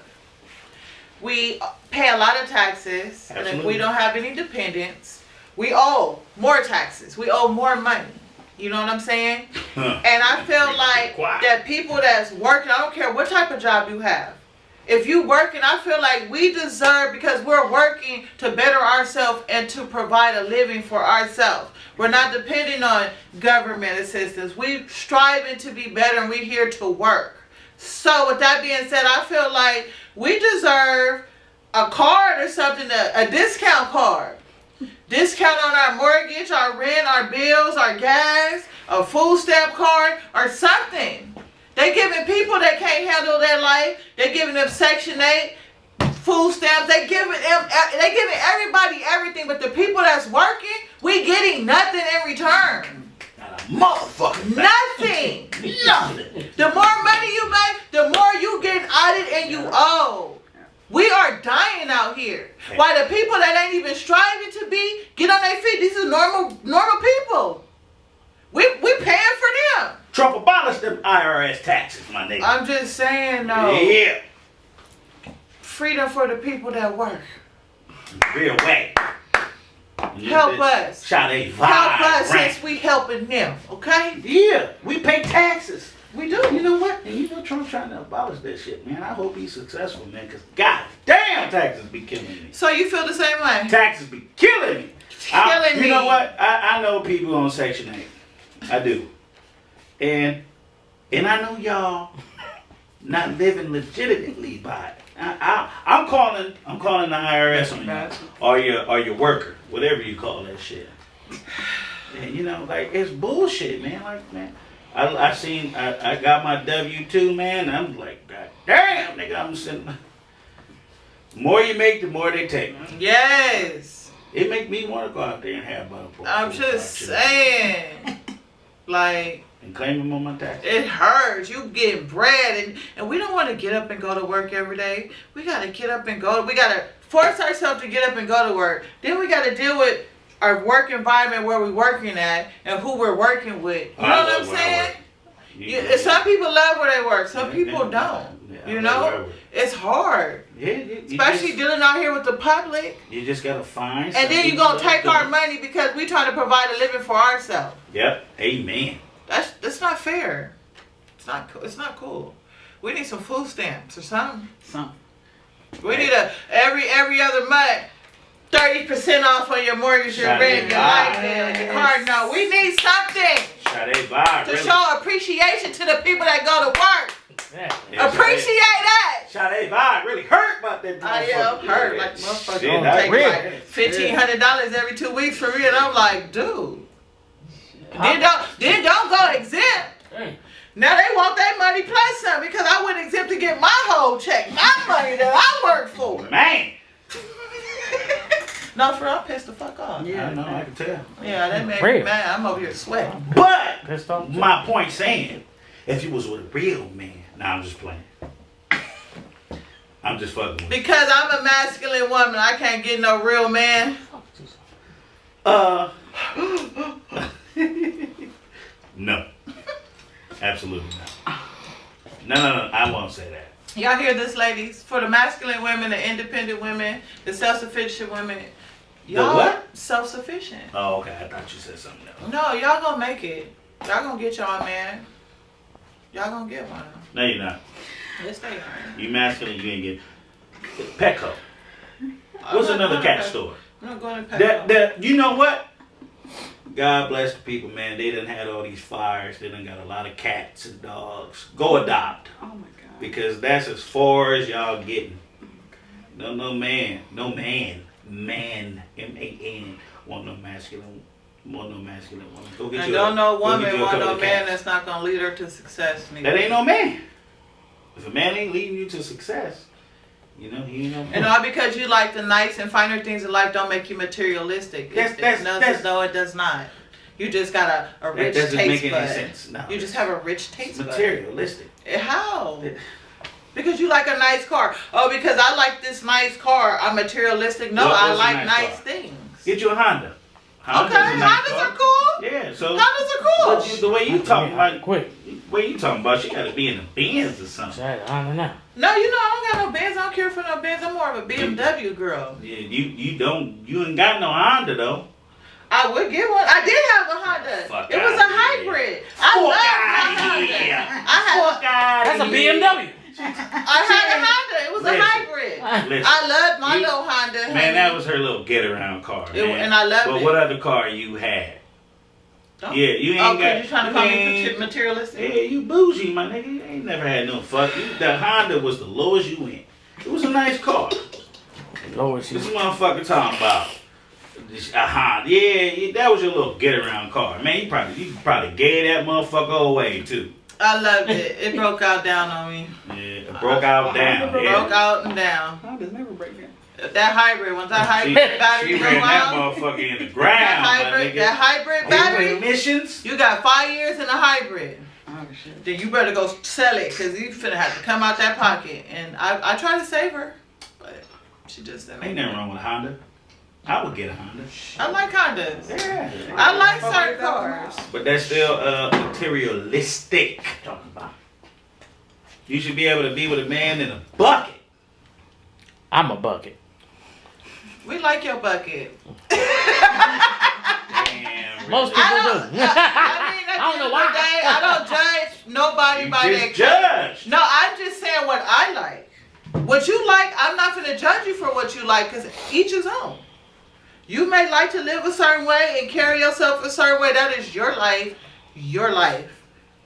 We pay a lot of taxes, and if we Absolutely. don't have any dependents, we owe more taxes. We owe more money. You know what I'm saying? Huh. And I feel like Quiet. that people that's working, I don't care what type of job you have. If you working, I feel like we deserve, because we're working to better ourselves and to provide a living for ourselves. We're not depending on government assistance. We striving to be better and we're here to work. So with that being said, I feel like we deserve a card or something, a discount card. Discount on our mortgage, our rent, our bills, our gas, a food stamp card or something. They giving people that can't handle their life. They giving them Section 8 food stamps. They giving everybody everything. But the people that's working, we getting nothing in return. Not a motherfucker. Nothing. Nothing. The more money you make, the more you get audited and you owe. We are dying out here. While the people that ain't even striving to be get on their feet. These are normal people. We paying for them. Trump abolished them IRS taxes, my nigga. I'm just saying though. Yeah. Freedom for the people that work. Real way. Help us. Sade Vibe Help us rant. since we helping them. Okay? Yeah, we pay taxes. We do. You know what? And you know Trump's trying to abolish that shit, man. I hope he's successful, man, because god damn taxes be killing me. So you feel the same way? Taxes be killing me. Killing me. You know what? I know people on Section 8. I do. And I know y'all not living legitimately by it. I'm calling the IRS on you, or your worker, whatever you call that shit. And you know, like it's bullshit, man. Like, man, I got my W-2, man. And I'm like, god damn, nigga, I'm sitting. The more you make, the more they take. Yes. It make me want to go out there and have my. I'm just saying. Like. And claim them on my taxes. It hurts. You getting bread, and we don't want to get up and go to work every day. We got to get up and go. We got to force ourselves to get up and go to work. Then we got to deal with our work environment where we're working at and who we're working with. You know what I'm saying? Some people love where they work. Some people don't. You know? It's hard. Yeah, especially dealing out here with the public. You just got to find. And then you're going to take our money because we trying to provide a living for ourselves. Yep. Amen. That's not fair. It's not cool. We need some food stamps or something. We need every other month 30% off on your mortgage, your rent, your light bill, your car note. We need something to show appreciation to the people that go to work. Yeah, appreciate that. Sade Vibe really hurt about that. I'm hurt like motherfucker. Take like $1,500 every 2 weeks for me, and I'm like, dude. Then don't go exempt. Now they want their money plus some because I wouldn't exempt to get my whole check, my money that I work for. Man. No, for real, I'm pissed the fuck off. Yeah, I know, I can tell. Yeah, that made me mad. I'm over here sweating. But Pissed off. my point saying, if you was with a real man, nah, I'm just playing. I'm just fucking with you. Because I'm a masculine woman, I can't get no real man. No. Absolutely not. No, I won't say that. Y'all hear this, ladies? For the masculine women, the independent women, the self-sufficient women. Y'all what? Self-sufficient. Oh, okay, I thought you said something else. No, y'all gonna make it. Y'all gonna get y'all man. Y'all gonna get one. No, you're not. Yes, they are. You masculine, you ain't get Petco. What's another cat store? I'm not going to Petco. That you know what? God bless the people, man. They done had all these fires. They done got a lot of cats and dogs. Go adopt. Oh my God. Because that's as far as y'all getting. No man, man, M-A-N, want no masculine woman. Go get And you don't no go woman get you a want couple no of man cats. that's not gonna lead her to success. That ain't no man. If a man ain't leading you to success, you know, he ain't no man. And all because you like the nice and finer things in life don't make you materialistic. No, it does not. You just got a rich that doesn't taste make bud. any sense. No, You just have a rich taste bud. materialistic. How? Because you like a nice car. Oh, because I like this nice car, I'm materialistic. No, What's I a like nice nice car? things. Get you a Honda. Okay, a nice Hondas car. are cool. Yeah, so Hondas are cool. but the way you talking about, Quick. she gotta be in the Benz or something. I don't know. No, you know I don't got no Benz. I don't care for no Benz. I'm more of a BMW girl. Yeah, you ain't got no Honda though. I would get one. I did have a Honda. Fuck It was a outta here. hybrid. I love my Fuck Honda. outta here. I had. That's a BMW. I had a Honda. It was a Listen. hybrid. Listen, I loved my you- little Honda. man, honey. that was her little get around car, It- man. and I loved but it. what other car you had? Don't- Yeah, you ain't Oh, got. cause you trying to call me ain't- materialistic? Yeah, you bougie, my nigga. You ain't never had no fuck. The Honda was the lowest you went. It was a nice car. Lower This shit. motherfucker talking about a Honda. Yeah, that was your little get around car, man. You probably gave that motherfucker away too. I loved it. It broke out down on me. Yeah, it broke out down. Broke Yeah. out and down. Hondas never break down. That hybrid, once that hybrid She battery go ran that out, motherfucker in the that ground, my hybrid nigga. battery, Emissions. you got 5 years in a hybrid. Oh shit. Then you better go sell it because you finna have to come out that pocket. And I tried to save her, but she just didn't. Ain't nothing wrong with a Honda. I would get a Honda. I like Hondas. Yeah. I like certain cars. But that's still materialistic. You should be able to be with a man in a bucket. I'm a bucket. We like your bucket. Damn, Most really. people do. I mean, at I don't the know end why. of the day, I don't judge nobody You by their just judged. No, I'm just saying what I like. What you like, I'm not gonna judge you for what you like because each his own. You may like to live a certain way and carry yourself a certain way. That is your life. Your life.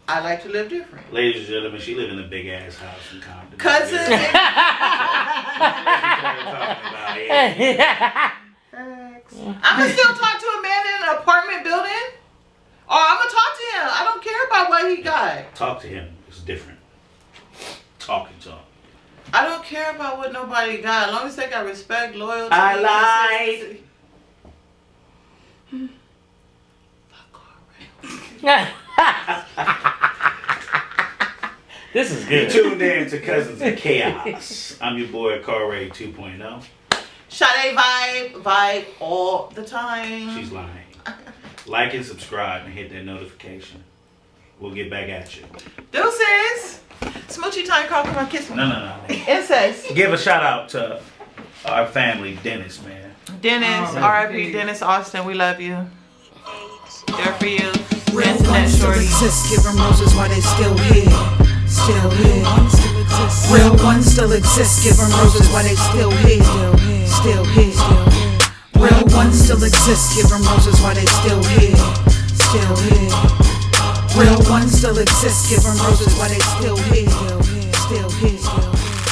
I like to live different. Ladies and gentlemen, she live in a big ass house in Compton. Cousins. I'm gonna still talk to a man in an apartment building. Or I'm gonna talk to him. I don't care about what he got. Talk to him. It's different. Talking to him. I don't care about what nobody got. As long as they got respect, loyalty. I lied. consistency. This is You good. tuned in to Cousins of Chaos. I'm your boy Carl Ray 2.0. Sade Vibe all the time. She's lying. Like and subscribe and hit that notification. We'll get back at you. Deuces. Smoochie time, Carl. Come on, kiss me. No. Incest. Give a shout out to our family, Dennis, man. Dennis, Oh, R.I.P. Dennis Austin, we love you. There for you. Real Internet ones still shorty. exist, give them roses while they still here. Still here. Real ones still exist, give them roses while they still here. Still here. Real ones still exist, give them roses while they still here. Still here. Real ones still exist, give them roses while they still here. Still here.